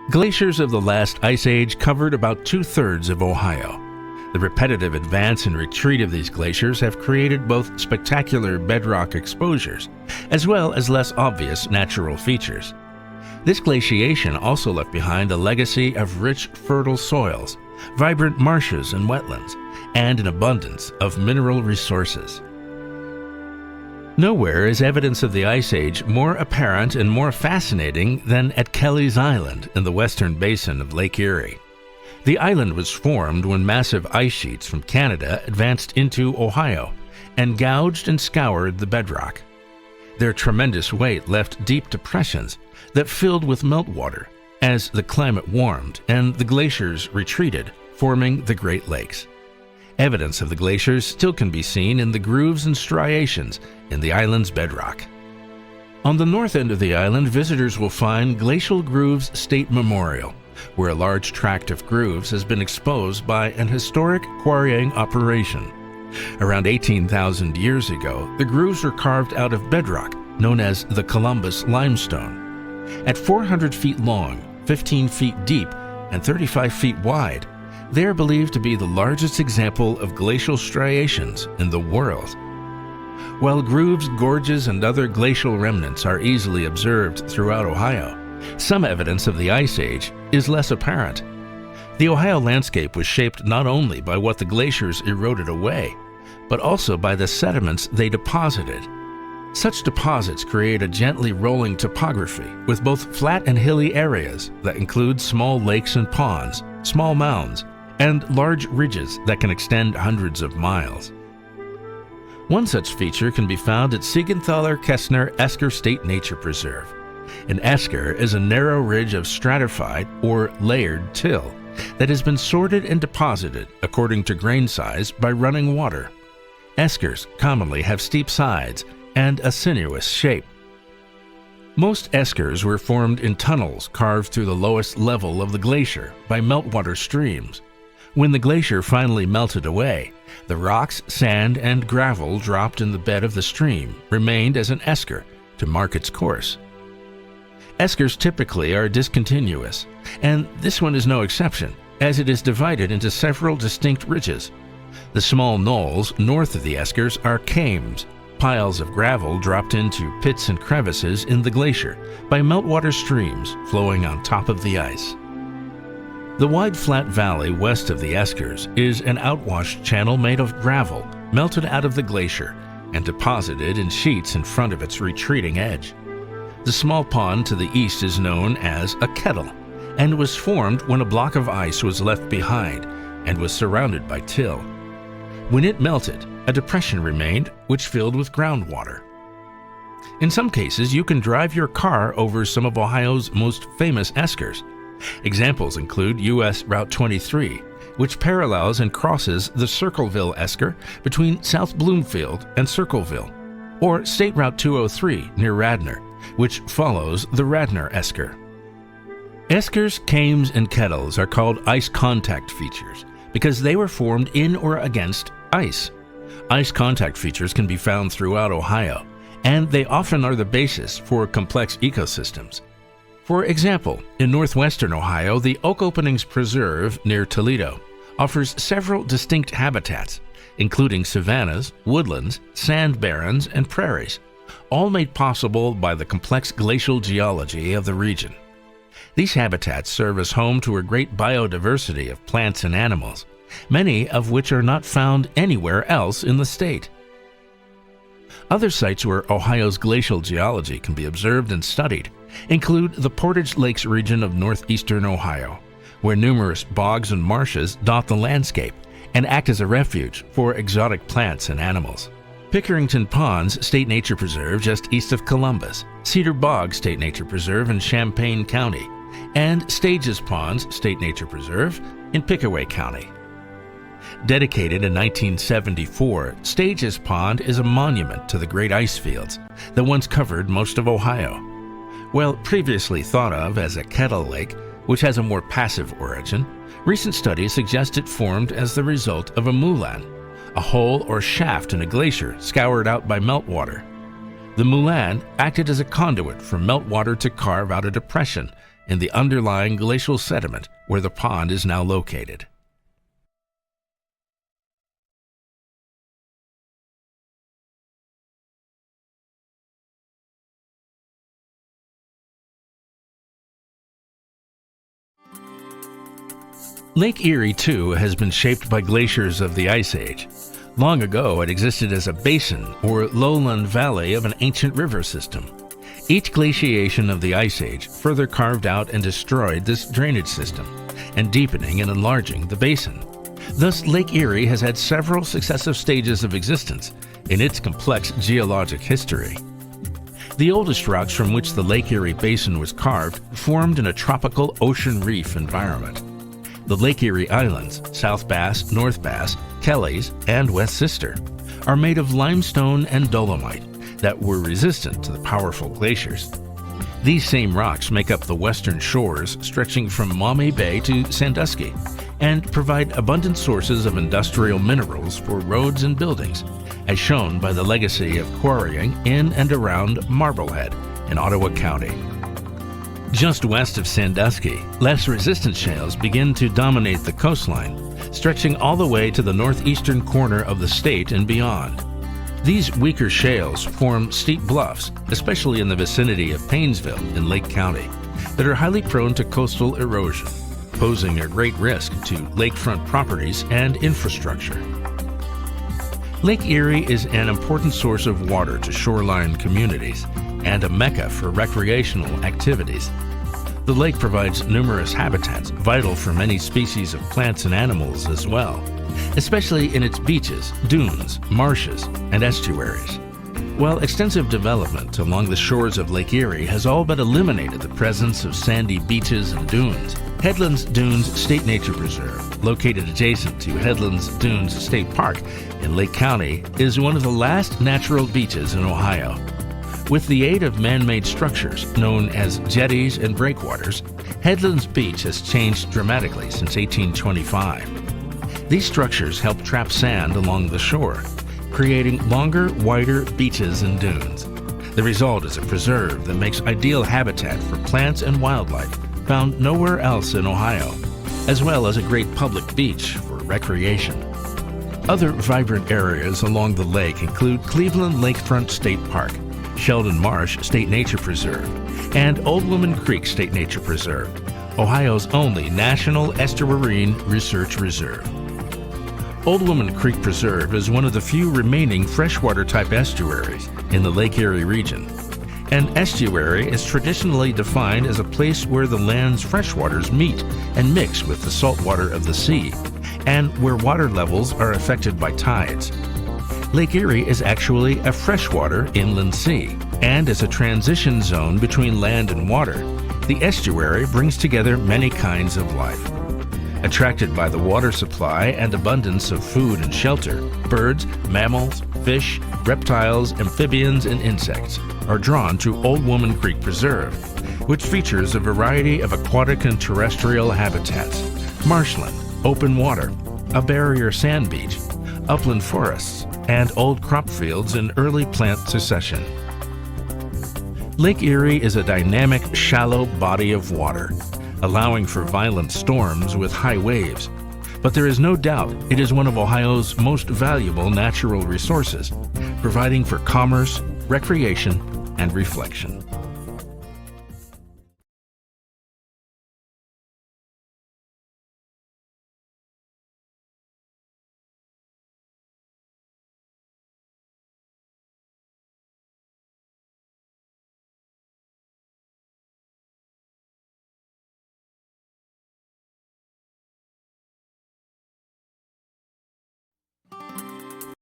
Glaciers of the last ice age covered about 2/3 of Ohio. The repetitive advance and retreat of these glaciers have created both spectacular bedrock exposures as well as less obvious natural features. This glaciation also left behind a legacy of rich, fertile soils, vibrant marshes and wetlands, and an abundance of mineral resources. Nowhere is evidence of the Ice Age more apparent and more fascinating than at Kelly's Island in the western basin of Lake Erie. The island was formed when massive ice sheets from Canada advanced into Ohio and gouged and scoured the bedrock. Their tremendous weight left deep depressions that filled with meltwater as the climate warmed and the glaciers retreated, forming the Great Lakes. Evidence of the glaciers still can be seen in the grooves and striations in the island's bedrock. On the north end of the island, visitors will find Glacial Grooves State Memorial, where a large tract of grooves has been exposed by an historic quarrying operation. Around 18,000 years ago, the grooves were carved out of bedrock known as the Columbus limestone. At 400 feet long, 15 feet deep, and 35 feet wide, they are believed to be the largest example of glacial striations in the world. While grooves, gorges, and other glacial remnants are easily observed throughout Ohio, some evidence of the Ice Age is less apparent. The Ohio landscape was shaped not only by what the glaciers eroded away, but also by the sediments they deposited. Such deposits create a gently rolling topography with both flat and hilly areas that include small lakes and ponds, small mounds, and large ridges that can extend hundreds of miles. One such feature can be found at Siegenthaler-Kestner Esker State Nature Preserve. An esker is a narrow ridge of stratified or layered till that has been sorted and deposited according to grain size by running water. Eskers commonly have steep sides and a sinuous shape. Most eskers were formed in tunnels carved through the lowest level of the glacier by meltwater streams. When the glacier finally melted away, the rocks, sand, and gravel dropped in the bed of the stream remained as an esker to mark its course. Eskers typically are discontinuous, and this one is no exception, as it is divided into several distinct ridges. The small knolls north of the eskers are kames, piles of gravel dropped into pits and crevices in the glacier by meltwater streams flowing on top of the ice. The wide flat valley west of the eskers is an outwash channel made of gravel melted out of the glacier and deposited in sheets in front of its retreating edge. The small pond to the east is known as a kettle and was formed when a block of ice was left behind and was surrounded by till. When it melted, a depression remained which filled with groundwater. In some cases, you can drive your car over some of Ohio's most famous eskers. Examples include U.S. Route 23, which parallels and crosses the Circleville esker between South Bloomfield and Circleville, or State Route 203 near Radnor, which follows the Radnor esker. Eskers, kames, and kettles are called ice contact features because they were formed in or against ice. Ice contact features can be found throughout Ohio, and they often are the basis for complex ecosystems. For example, in northwestern Ohio, the Oak Openings Preserve near Toledo offers several distinct habitats, including savannas, woodlands, sand barrens, and prairies, all made possible by the complex glacial geology of the region. These habitats serve as home to a great biodiversity of plants and animals, many of which are not found anywhere else in the state. Other sites where Ohio's glacial geology can be observed and studied include the Portage Lakes region of northeastern Ohio, where numerous bogs and marshes dot the landscape and act as a refuge for exotic plants and animals. Pickerington Ponds State Nature Preserve just east of Columbus, Cedar Bog State Nature Preserve in Champaign County, and Stages Ponds State Nature Preserve in Pickaway County. Dedicated in 1974, Stages Pond is a monument to the great ice fields that once covered most of Ohio. While previously thought of as a kettle lake, which has a more passive origin, recent studies suggest it formed as the result of a moulin, a hole or shaft in a glacier scoured out by meltwater. The moulin acted as a conduit for meltwater to carve out a depression in the underlying glacial sediment where the pond is now located. Lake Erie, too, has been shaped by glaciers of the Ice Age. Long ago, it existed as a basin or lowland valley of an ancient river system. Each glaciation of the Ice Age further carved out and destroyed this drainage system, and deepening and enlarging the basin. Thus, Lake Erie has had several successive stages of existence in its complex geologic history. The oldest rocks from which the Lake Erie Basin was carved formed in a tropical ocean reef environment. The Lake Erie Islands, South Bass, North Bass, Kelly's, and West Sister, are made of limestone and dolomite that were resistant to the powerful glaciers. These same rocks make up the western shores stretching from Maumee Bay to Sandusky and provide abundant sources of industrial minerals for roads and buildings, as shown by the legacy of quarrying in and around Marblehead in Ottawa County. Just west of Sandusky, less resistant shales begin to dominate the coastline, stretching all the way to the northeastern corner of the state and beyond. These weaker shales form steep bluffs, especially in the vicinity of Paynesville in Lake County, that are highly prone to coastal erosion, posing a great risk to lakefront properties and infrastructure. Lake Erie is an important source of water to shoreline communities and a mecca for recreational activities. The lake provides numerous habitats vital for many species of plants and animals as well, especially in its beaches, dunes, marshes, and estuaries. While extensive development along the shores of Lake Erie has all but eliminated the presence of sandy beaches and dunes, Headlands Dunes State Nature Preserve, located adjacent to Headlands Dunes State Park in Lake County, is one of the last natural beaches in Ohio. With the aid of man-made structures known as jetties and breakwaters, Headlands Beach has changed dramatically since 1825. These structures help trap sand along the shore, creating longer, wider beaches and dunes. The result is a preserve that makes ideal habitat for plants and wildlife found nowhere else in Ohio, as well as a great public beach for recreation. Other vibrant areas along the lake include Cleveland Lakefront State Park, Sheldon Marsh State Nature Preserve, and Old Woman Creek State Nature Preserve, Ohio's only national estuarine research reserve. Old Woman Creek Preserve is one of the few remaining freshwater-type estuaries in the Lake Erie region. An estuary is traditionally defined as a place where the land's freshwaters meet and mix with the saltwater of the sea, and where water levels are affected by tides. Lake Erie is actually a freshwater inland sea, and as a transition zone between land and water, the estuary brings together many kinds of life. Attracted by the water supply and abundance of food and shelter, birds, mammals, fish, reptiles, amphibians, and insects are drawn to Old Woman Creek Preserve, which features a variety of aquatic and terrestrial habitats, marshland, open water, a barrier sand beach, upland forests, and old crop fields in early plant succession. Lake Erie is a dynamic, shallow body of water, allowing for violent storms with high waves. But there is no doubt it is one of Ohio's most valuable natural resources, providing for commerce, recreation, and reflection.